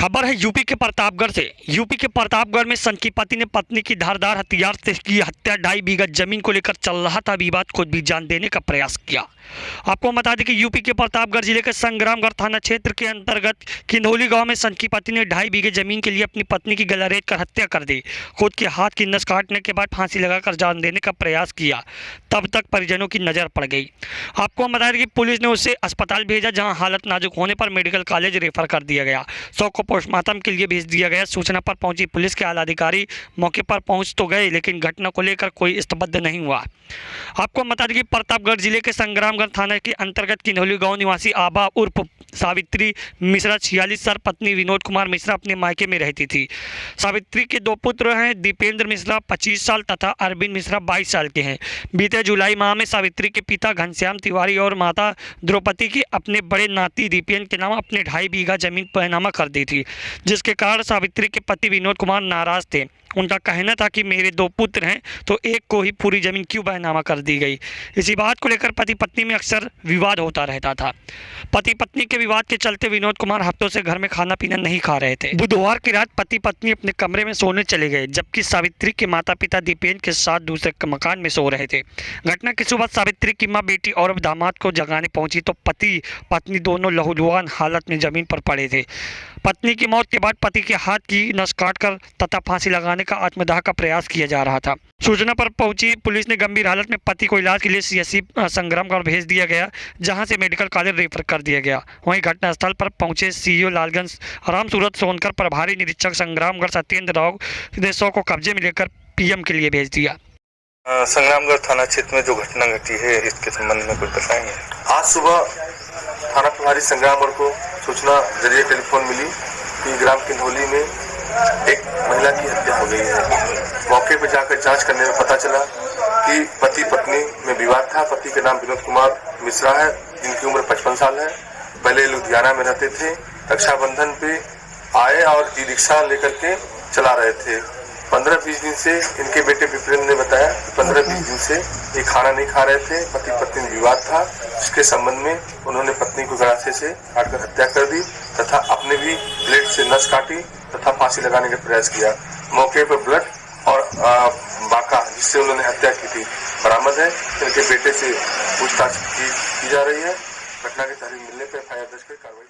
खबर है यूपी के प्रतापगढ़ से। यूपी के प्रतापगढ़ में सन की पति ने पत्नी की धारदार हथियार से की हत्या। 2.5 बीघा जमीन को लेकर चल रहा था विवाद, खुद भी जान देने का प्रयास किया। आपको बता दें कि यूपी के प्रतापगढ़ जिले के संग्रामगढ़ थाना क्षेत्र के अंतर्गत किन्हौली गांव में सन की पति ने 2.5 बीघे जमीन के लिए अपनी पत्नी की गला रेत कर हत्या कर दी। खुद के हाथ की नस काटने के बाद फांसी लगाकर जान देने का प्रयास किया। तब तक परिजनों की नजर पड़ गई। आपको बता दें कि पुलिस ने उसे अस्पताल भेजा, जहां हालत नाजुक होने पर मेडिकल कॉलेज रेफर कर दिया गया। शव को पोस्टमार्टम के लिए भेज दिया गया। सूचना पर पहुंची पुलिस के आला अधिकारी मौके पर पहुंच तो गए, लेकिन घटना को लेकर कोई स्तब्ध नहीं हुआ। आपको बता दें कि प्रतापगढ़ जिले के संग्रामगढ़ थाना के अंतर्गत किन्हौली गांव निवासी आबा उर्फ सावित्री मिश्रा 46 साल पत्नी विनोद कुमार मिश्रा अपने मायके में रहती थी। सावित्री के 2 पुत्र हैं, दीपेंद्र मिश्रा 25 साल तथा अरविंद मिश्रा 22 साल के हैं। बीते जुलाई माह में सावित्री के पिता घनश्याम तिवारी और माता द्रौपदी की अपने बड़े नाती दीपेंद्र के नाम अपने 2.5 बीघा जमीन पैनामा कर दी थी, जिसके कारण सावित्री के पति विनोद कुमार नाराज थे। उनका कहना था कि मेरे 2 पुत्र हैं तो एक को ही पूरी जमीन क्यों बैनामा कर दी गई। इसी बात को लेकर पति पत्नी में अक्सर विवाद होता रहता था। पति पत्नी के विवाद के चलते विनोद कुमार हफ्तों से घर में खाना पीना नहीं खा रहे थे। बुधवार की रात पति पत्नी अपने कमरे में सोने चले गए, जबकि सावित्री के माता पिता दीपेंद्र के साथ दूसरे मकान में सो रहे थे। घटना की सुबह सावित्री की मां बेटी और दामाद को जगाने पहुंची तो पति पत्नी दोनों लहूलुहान हालत में जमीन पर पड़े थे। पत्नी की मौत के बाद पति के हाथ की नस काटकर तथा फांसी लगाने का आत्मदाह का प्रयास किया जा रहा था। सूचना पर पहुंची पुलिस ने गंभीर हालत में पति को इलाज के लिए सीएससी संग्रामगढ़ भेज दिया गया, जहां से मेडिकल कॉलेज रेफर कर दिया गया। वहीं घटनास्थल पर पहुंचे सीईओ लालगंज राम सूरत सोनकर प्रभारी निरीक्षक संग्रामगढ़ सत्येंद्र राव ने शव को कब्जे में लेकर पीएम के लिए भेज दिया। संग्रामगढ़ थाना क्षेत्र में जो घटना घटी है, इसके संबंध में कुछ बताएंगे। आज सुबह थाना प्रभारी संग्रामगढ़ को सूचना जरिए टेलीफोन मिली कि ग्राम किन्हौली में एक महिला की हत्या हो गई है। मौके पर जाकर जांच करने में पता चला कि पति पत्नी में विवाद था। पति का नाम विनोद कुमार मिश्रा है, जिनकी उम्र 55 साल है। पहले लुधियाना में रहते थे। रक्षाबंधन पे आए और ई रिक्शा लेकर के चला रहे थे। 15-20 दिन से इनके बेटे विपिन ने बताया कि 15-20 दिन से ये खाना नहीं खा रहे थे। पति पत्नी में विवाद था, जिसके संबंध में उन्होंने पत्नी को गलासे से काटकर हत्या कर दी तथा अपने भी ब्लेड से नस काटी तथा फांसी लगाने का प्रयास किया। मौके पर ब्लड और बाका, जिससे उन्होंने हत्या की थी, बरामद है। इनके बेटे से पूछताछ की जा रही है। घटना की तहरीर मिलने पर एफआईआर दर्ज कर कार्रवाई